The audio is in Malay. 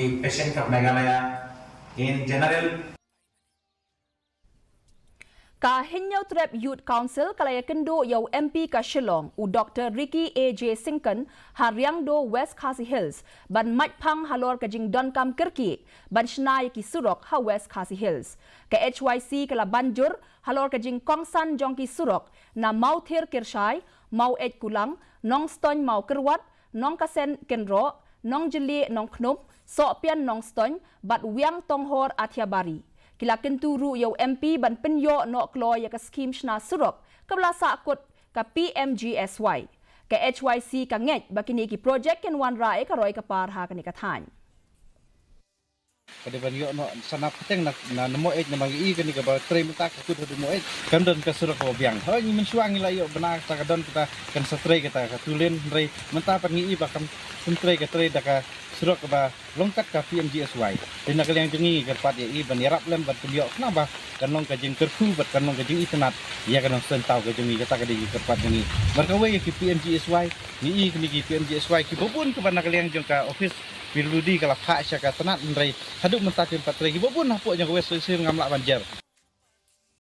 patient of Meghalaya in general. Ka Hinyau Trap Youth Council kalaya kendo yau MP ka Shillong u Dr. Ricky A.J. Singkan hariang do West Khasi Hills ban matpang halor ka jing don kam kerki ban Shna ki Surok ha West Khasi Hills. Ka HYC kala banjur halor ka jing kongsan jong ki Surok na mau thir kirshai, mau ej kulang, nong stony mau kerwat, nong kasen kenro, nong jeli nong knup, so pian nong stony bat wiang tonghor athiabari. Kila Kyntu ru yau MP ban penyo no kloy ka skim Shna Surok kabla sakut ka PMGSY. Ka HYC ka ngej bakini ki project ken wan rae ka roy ka par ha kani kathan. Pada banyo no sana peteng na nemo na magi kani ka ba tre mata ka kudu mo kan don ka Surok ko biang. Ho ni mensuang ila yo bana ka don kita kan satre kita ka tulen rei menta pangi ba kam suntre ka tre da ka Surok ba longkat ka PMGSY. Dina kaliang jengi ka pat ya i ban yarap lem bat penyo kenapa kan long ka jing kerku bat kan long ka jing internet ya kan sentau ka jengi kata ka di ka pat jengi. Marka we ki PMGSY ni i kini ki PMGSY ki bobun ka bana kaliang jong ka office Piludi kalau hak syaka tenat menrai haduk mentakin patrai bobun hapuk yang wes sir ngamlak banjar.